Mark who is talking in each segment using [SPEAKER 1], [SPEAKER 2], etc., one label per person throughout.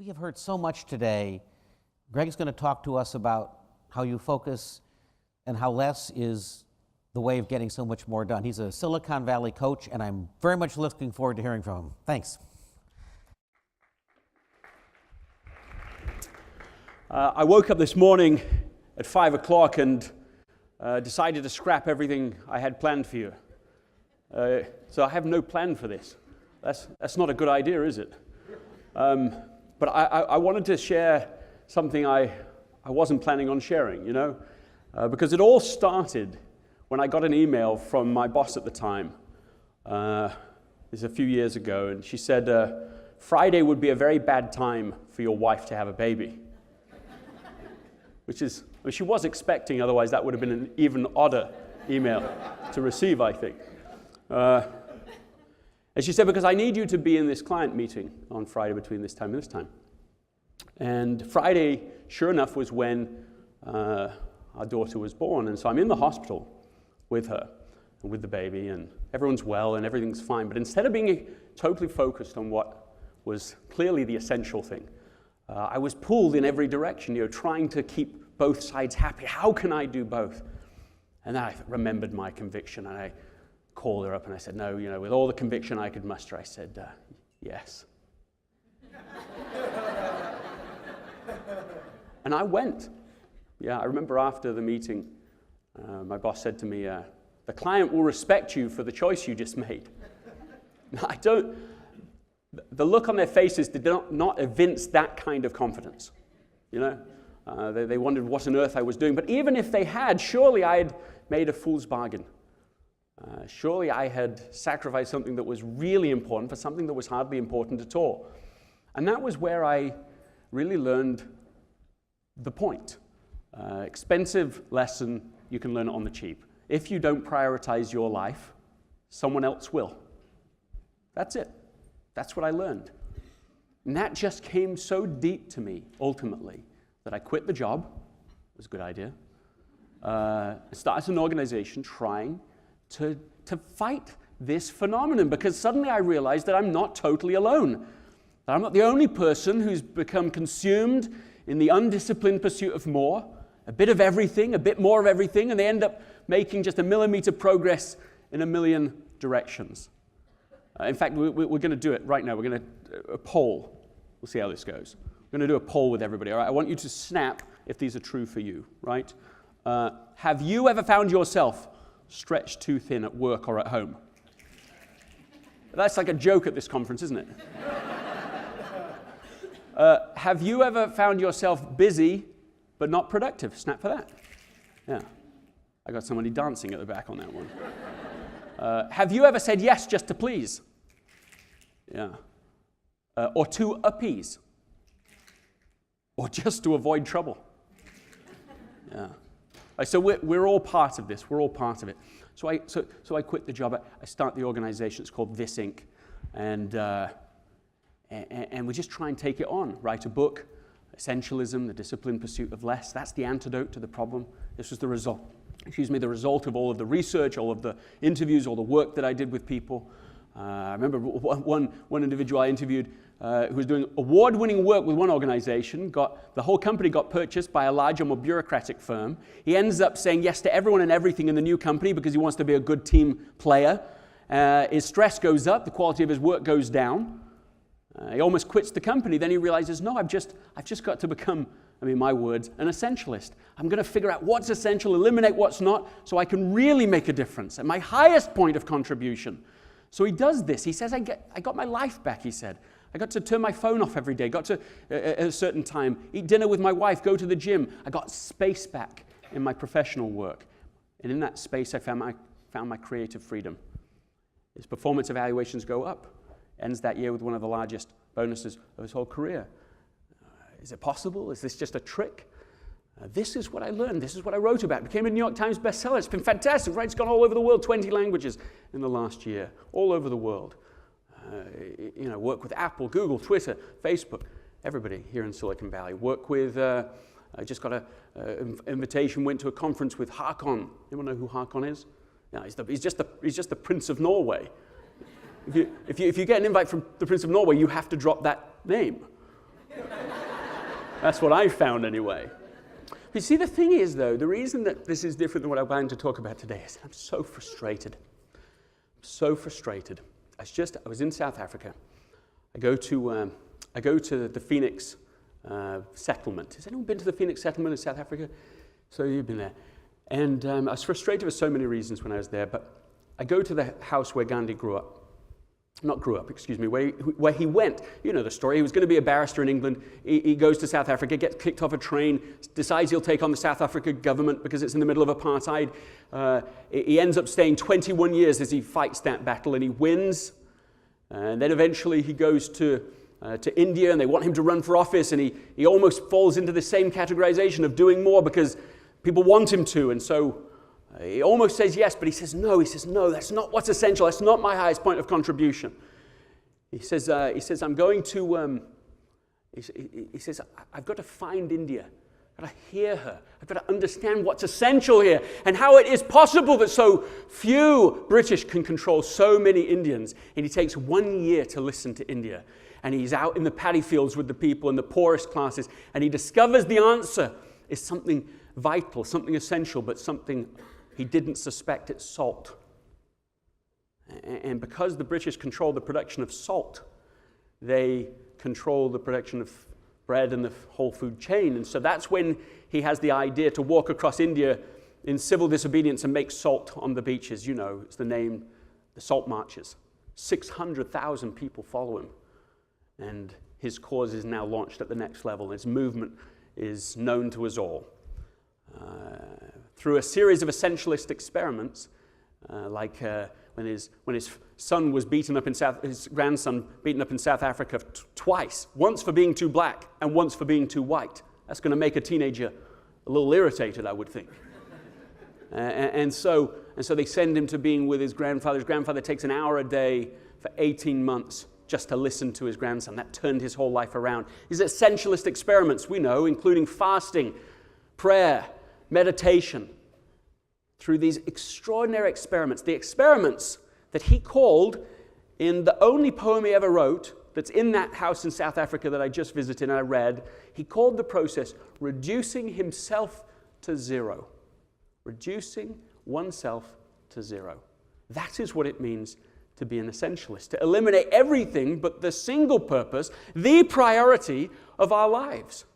[SPEAKER 1] We have heard so much today. Greg's going to talk to us about how you focus and how less is the way of getting so much more done. He's a Silicon Valley coach, and I'm very much looking forward to hearing from him. Thanks.
[SPEAKER 2] I woke up this morning at 5 o'clock and decided to scrap everything I had planned for you. So I have no plan for this. That's not a good idea, is it? But I wanted to share something I wasn't planning on sharing, you know? Because it all started when I got an email from my boss at the time. This is a few years ago, and she said, Friday would be a very bad time for your wife to have a baby. Which is, well, she was expecting, otherwise that would have been an even odder email to receive, I think. And she said, because I need you to be in this client meeting on Friday between this time and this time. And Friday, sure enough, was when our daughter was born. And so I'm in the hospital with her and with the baby, and everyone's well and everything's fine. But instead of being totally focused on what was clearly the essential thing, I was pulled in every direction, you know, trying to keep both sides happy. How can I do both? And then I remembered my conviction, and I called her up and I said, no, you know, with all the conviction I could muster, I said, yes. And I went. Yeah, I remember after the meeting, my boss said to me, the client will respect you for the choice you just made. The look on their faces did not evince that kind of confidence, you know. They wondered what on earth I was doing. But even if they had, surely I had made a fool's bargain. Surely I had sacrificed something that was really important for something that was hardly important at all. And that was where I really learned the point. Expensive lesson, you can learn it on the cheap. If you don't prioritize your life, someone else will. That's it. That's what I learned. And that just came so deep to me, ultimately, that I quit the job. It was a good idea. Started an organization trying to fight this phenomenon, because suddenly I realized that I'm not totally alone. That I'm not the only person who's become consumed in the undisciplined pursuit of more, a bit of everything, a bit more of everything, and they end up making just a millimeter progress in a million directions. In fact, we're going to do it right now. We're going to a poll. We'll see how this goes. We're going to do a poll with everybody. All right? I want you to snap if these are true for you, right? Have you ever found yourself stretched too thin at work or at home? That's like a joke at this conference, isn't it? Have you ever found yourself busy but not productive? Snap for that. Yeah. I got somebody dancing at the back on that one. Have you ever said yes just to please? Yeah. Or to appease? Or just to avoid trouble? Yeah. So we're all part of this. We're all part of it. So I quit the job. I start the organization. It's called This Inc. And we just try and take it on. Write a book, Essentialism, the disciplined pursuit of less. That's the antidote to the problem. This was the result. The result of all of the research, all of the interviews, all the work that I did with people. I remember one individual I interviewed who was doing award-winning work with one organization. The whole company got purchased by a larger, more bureaucratic firm. He ends up saying yes to everyone and everything in the new company because he wants to be a good team player. His stress goes up, the quality of his work goes down. He almost quits the company. Then he realizes, no, I've just got to become, my words, an essentialist. I'm going to figure out what's essential, eliminate what's not, so I can really make a difference at my highest point of contribution. So he does this. He says, I got my life back, he said. I got to turn my phone off every day, got to, at a certain time, eat dinner with my wife, go to the gym. I got space back in my professional work. And in that space, I found my creative freedom. His performance evaluations go up. Ends that year with one of the largest bonuses of his whole career. Is it possible? Is this just a trick? This is what I learned. This is what I wrote about. It became a New York Times bestseller. It's been fantastic, right? It's gone all over the world, 20 languages in the last year, all over the world. Work with Apple, Google, Twitter, Facebook, everybody here in Silicon Valley. Work with, I just got an invitation, went to a conference with Håkon. Anyone know who Håkon is? No, he's just the Prince of Norway. If you get an invite from the Prince of Norway, you have to drop that name. That's what I found anyway. But you see, the thing is, though, the reason that this is different than what I plan to talk about today is I'm so frustrated. I'm so frustrated. I was in South Africa. I go to the Phoenix settlement. Has anyone been to the Phoenix settlement in South Africa? So you've been there. And I was frustrated for so many reasons when I was there, but I go to the house where Gandhi where he went. You know the story. He was going to be a barrister in England. He goes to South Africa, gets kicked off a train, decides he'll take on the South Africa government because it's in the middle of apartheid. He ends up staying 21 years as he fights that battle, and he wins. And then eventually he goes to India, and they want him to run for office, and he almost falls into the same categorization of doing more because people want him to, and so he almost says yes, but he says no, that's not what's essential, that's not my highest point of contribution. He says, I'm going to, he says, I've got to find India, I've got to hear her, I've got to understand what's essential here, and how it is possible that so few British can control so many Indians. And he takes 1 year to listen to India, and he's out in the paddy fields with the people in the poorest classes, and he discovers the answer is something vital, something essential, but something he didn't suspect. It's salt. And because the British control the production of salt, they control the production of bread and the whole food chain. And so that's when he has the idea to walk across India in civil disobedience and make salt on the beaches. You know, it's the name, the Salt Marches. 600,000 people follow him. And his cause is now launched at the next level. His movement is known to us all. Through a series of essentialist experiments, like when his son was his grandson beaten up in South Africa twice, once for being too black and once for being too white. That's going to make a teenager a little irritated, I would think. And so they send him to being with his grandfather. His grandfather takes an hour a day for 18 months just to listen to his grandson. That turned his whole life around. These essentialist experiments, we know, including fasting, prayer, meditation, through these extraordinary experiments, the experiments that he called in the only poem he ever wrote that's in that house in South Africa that I just visited and I read, he called the process reducing himself to zero. Reducing oneself to zero. That is what it means to be an essentialist, to eliminate everything but the single purpose, the priority of our lives.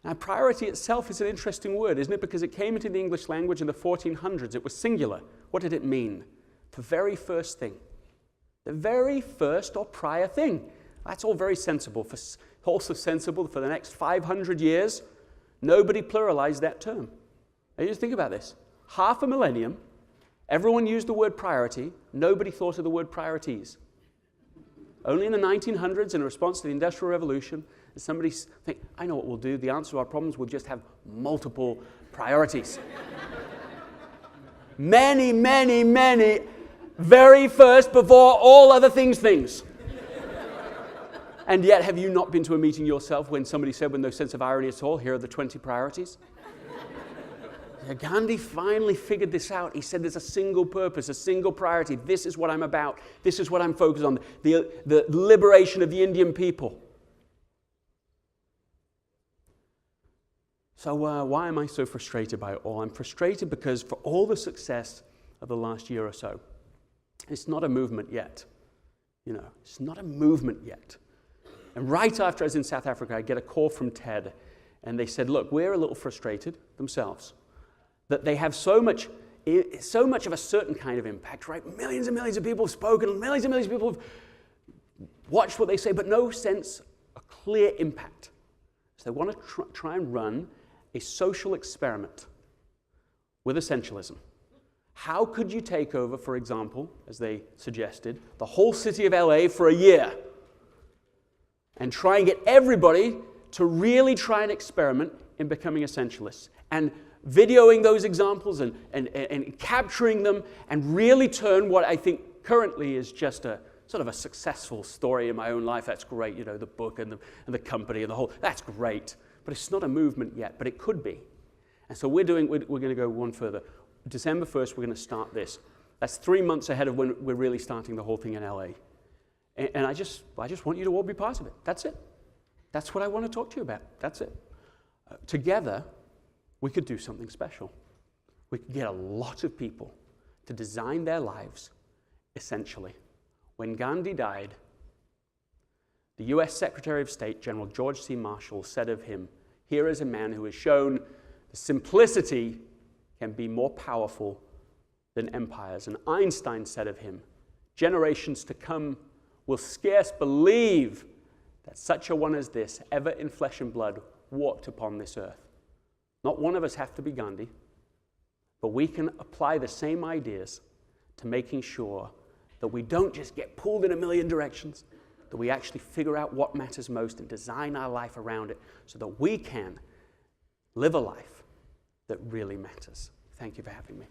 [SPEAKER 2] Now, priority itself is an interesting word, isn't it? Because it came into the English language in the 1400s. It was singular. What did it mean? The very first thing. The very first or prior thing. That's all very sensible. Also sensible for the next 500 years, nobody pluralized that term. Now, you just think about this. Half a millennium, everyone used the word priority. Nobody thought of the word priorities. Only in the 1900s, in response to the Industrial Revolution, somebody think, I know what we'll do. The answer to our problems, we'll just have multiple priorities. Many, many, many, very first before all other things. And yet, have you not been to a meeting yourself when somebody said, with no sense of irony at all, here are the 20 priorities? Gandhi finally figured this out. He said there's a single purpose, a single priority. This is what I'm about. This is what I'm focused on. The liberation of the Indian people. So why am I so frustrated by it all? I'm frustrated because for all the success of the last year or so, it's not a movement yet. You know, it's not a movement yet. And right after I was in South Africa, I get a call from TED, and they said, look, we're a little frustrated themselves that they have so much of a certain kind of impact, right? Millions and millions of people have spoken, millions and millions of people have watched what they say, but no sense, a clear impact. So they want to try and run a social experiment with essentialism. How could you take over, for example, as they suggested, the whole city of LA for a year and try and get everybody to really try and experiment in becoming essentialists and videoing those examples and capturing them and really turn what I think currently is just a sort of a successful story in my own life. That's great, you know, the book and the company and the whole, that's great. But it's not a movement yet, but it could be. And so we're going to go one further. December 1st, we're going to start this. That's 3 months ahead of when we're really starting the whole thing in LA. And I just want you to all be part of it. That's it. That's what I want to talk to you about. That's it. Together, we could do something special. We could get a lot of people to design their lives essentially. When Gandhi died, the US Secretary of State, General George C. Marshall, said of him, "Here is a man who has shown the simplicity can be more powerful than empires." And Einstein said of him, "Generations to come will scarce believe that such a one as this, ever in flesh and blood, walked upon this earth." Not one of us have to be Gandhi, but we can apply the same ideas to making sure that we don't just get pulled in a million directions, that we actually figure out what matters most and design our life around it so that we can live a life that really matters. Thank you for having me.